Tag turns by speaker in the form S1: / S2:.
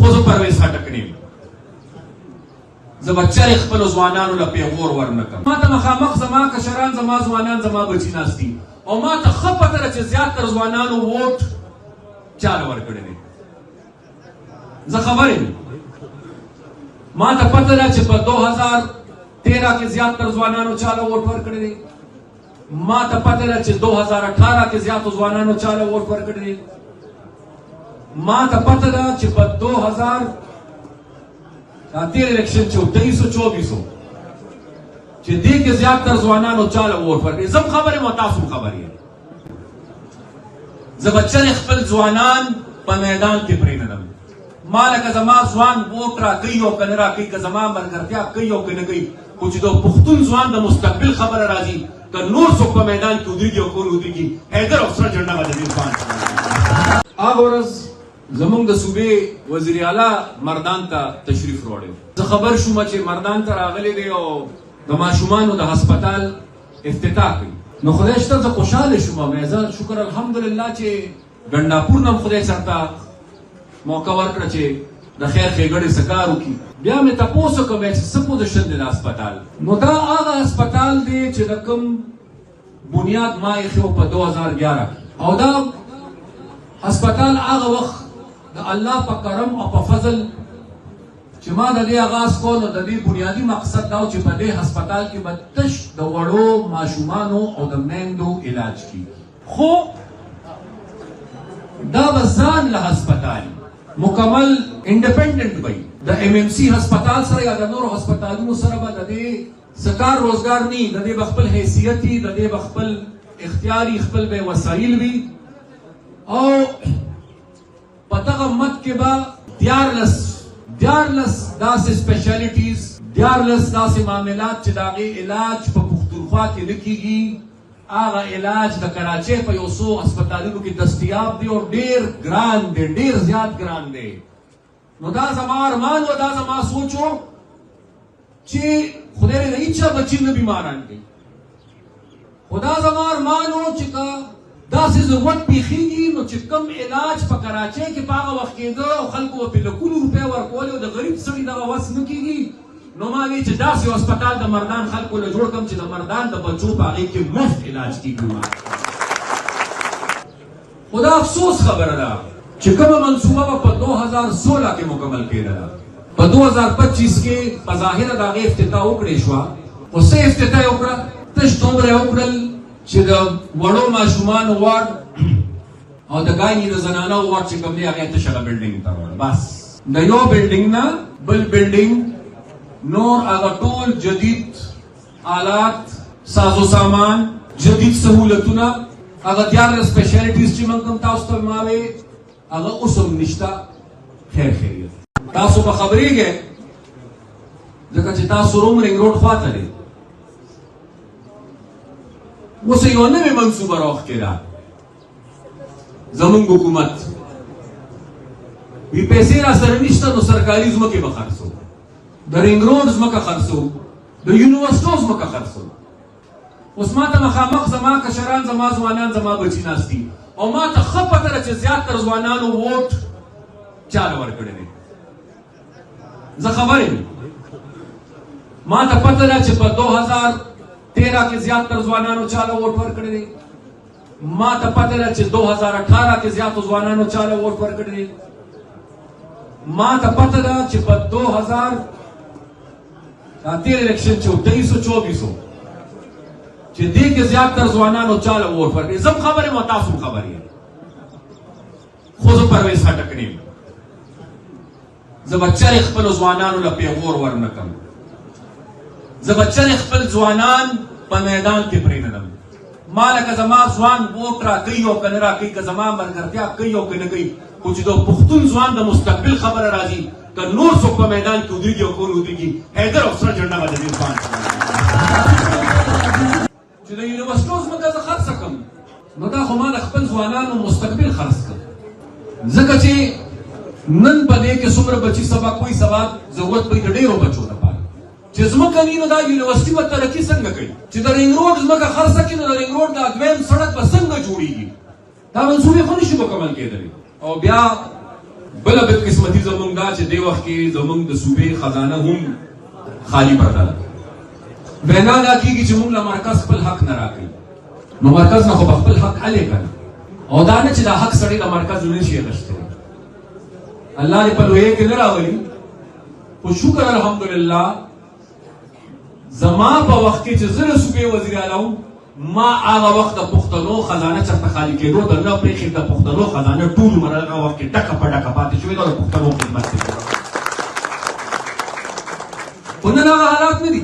S1: خو زه پرویز خټک نه یم. زه به چرې خپلو ځوانانو له پیغور ورنه کړم. ما ته مخامخ زما کشران، زما ځوانان، زما بچي ناست دي او ما ته ښه پته ده چې زیاتره ځوانانو ووټ چاله ورکړی دی. زه خبر یم، ما ته پته ده چې په 2013 کې زیاتره ځوانانو چاله ووټ ورکړی دی. ما ته پته ده چې 2018 کې زیاتو ځوانانو چاله ووټ ورکړی دی. ما ته پته ده چې په 2013 الیکشن چې 2324 چې دې کې زیاتره ځوانانو چاله ووټ ورکړی. زه خبر یم او تاسو هم خبر یې. زه به چرې خپل ځوانان په میدان کې پرېږدم. ما لکه زما ځوان ووټ راکوي او که نه راکوي، که زما ملګرتیا کوي او که نه کوي، خو چې د پښتون ځوان د مستقبل خبره راځي، که نور څوک په میدان کې ودرېږي او که ونه ودرېږي، حیدر او سره جنډه به د دې ځوان هغه ورځ زمونږ د صوبې وزیر اعلی مردان ته تشریف راوړی. زه خبر شوم چې مردان ته راغلی دی او د ماشومانو د هسپتال افتتاح کوي. نو خدای شته زه خوشحاله شوم. زه شکر الحمدلله چې ګنډاپور نه خدای سرته موقع ورکړه چې د خیر ښېګړې څه کار وکړي. بیا مې تپوس وکړی چې څه پوزیشن دی د هسپتال. نو دا هغه هسپتال دی چې د کوم بنیاد ما ایښی و په 2011 او دا هسپتال هغه وخت د الله په کرم او په فضل چې ما د دې آغاز کول، نو د دې بنیادی مقصد دا و چې په دې هسپتال کې به تش د وړو ماشومانو او د میندو علاج کیږي. خو دا به ځان له هسپتال مکمل انډیپینډنټ وي. د MMC هسپتال سره یا د نورو هسپتالونو سره به د دې څه کار روزګار نه، د دې به خپل حیثیت وي، د دې به خپل اختیار وي، خپل به وسایل وي او په دغه مد کې به 14 داسې سپیشلیټیز، 14 داسې معاملات چې د هغې علاج په پښتونخوا کې نه کېږي، هغه علاج د کراچۍ په یو څو هسپتالونو کې دستیاب دی او ډېر ګران دی، ډېر زیات ګران دی. نو دا زما ارمان و، دا زما سوچ و چې خدای د هیچا بچي نه بیماران دی. خو دا زما ارمان و چې که داسې ضرورت پیښیږي نو چې کوم علاج په کراچۍ کې په هغه وخت کېده او خلکو به پرې لکونو روپۍ ورکولې او د غریب سړي دغه وس نه کېږي، نو ما وی چې داسې یو هسپتال د مردان خلکو له جوړ کړم چې د مردان د بچو په هغې کې مفت علاج کېږي. خو دا افسوس خبره ده چې کومه منصوبه به په 2016 کې مکمل کېدله، په 2025 کې په ظاهره د هغې افتتاح وکړې شوه. خو څه افتتاح یې وکړه؟ تش دومره یې وکړل چې د وړو ماشومانو وارډ او د ګاینې د زنانو وارډ چې کوم دی هغې تش هغه بلډینګ ته وړل. بس د یو بلډینګ نه بل بلډینګ، نور هغه ټول جدید آلات، سازو سامان، جدید سهولتونه، هغه 14 سپیشلیټیز چې موږ کوم تاسو ته ما وې هغه اوس هم نشته. خیر خیریت تاسو به خبرېږئ ځکه چې تاسو روم رنګ روډ خواته دی. اوس یوه نوې منصوبه راوښتې ده زمونږ حکومت وی پیسې را سره نشته نو سرکاري ځمکې به خرڅو، د رنګ روډ ځمکه خرڅو، د یونیورسټو ځمکه خرڅو. اوس ما ته مخامخ زما کشران، زما ځوانان، زما بچي ناست دي او ما ته ښه پته ده چې زیاتره ځوانانو ووټ چاله ورکړی دی. زه خبر یم، ما ته پته ده چې په 2013 کې زیاتره ځوانانو چاله ووټ ورکړی دی. ما ته پته ده چې 2018 کې زیاتو ځوانانو چاله ووټ ورکړی دی. ما ته پته ده چې په 2013 الیکشن چې 2324 چې دې کې زیاتره ځوانانو چاله ووټ ورکړی. زه خبر یم او تاسو هم خبر یې. خو زه پرویز خټک نه یم. زه به چرې خپلو ځوانانو له پیغور ورنه کړم. زه به چرې خپل ځوانان په میدان کې پرېږدم. ما لکه زما ځوان ووټ راکوي او که نه راکوي، که زما ملګرتیا کوي او که نه کوي، خو چې د پښتون ځوان د مستقبل خبره راځي، که نور څوک په میدان کې ودرېږي او که ونه ودرېږي، حیدر او سره جنډه به د دې ځوان چې د یونیورسټو ځمکه زه خرڅه کړم، نو دا خو ما د خپل ځوانانو مستقبل خرڅ کړ. ځکه چې نن په دې کې څومره بچي سبا کوئی سبا ضرورت پوي د ډېرو بچو لپاره چې ځمکه وي نو دا یونیورسټي به ترقي څنګه کوي؟ چې د رنګ روډ ځمکه خرڅه کړي نو د رنګ روډ دا دویم سړک به څنګه جوړېږي؟ دا منصوبې خو نشي مکمل کېدلی. او بیا بله بدقسمتي زموږ دا چې دې وخت کې زموږ د صوبې خزانه هم خالي پرته ده. وینا دا کېږي چې موږ له مرکز خپل حق نه راکوي. نو مرکز نه خو به خپل حق حلې که نه، او دا نه چې دا حق سړی د مرکز نه شي اخیستی. الله دې په لویۍ کې نه راولي، خو شکر الحمدلله زما په وخت کې چې زه د صوبې وزیر اعلی وم، ما هغه وخت د پښتنو خزانه چېرته خالي کېدو ته نه پرېښې. د پښتنو خزانه ټول عمر هغه وخت کې ډکه په ډکه پاتې شوې ده، د پښتنو خدمت دی. خو نن هغه حالات نه دي.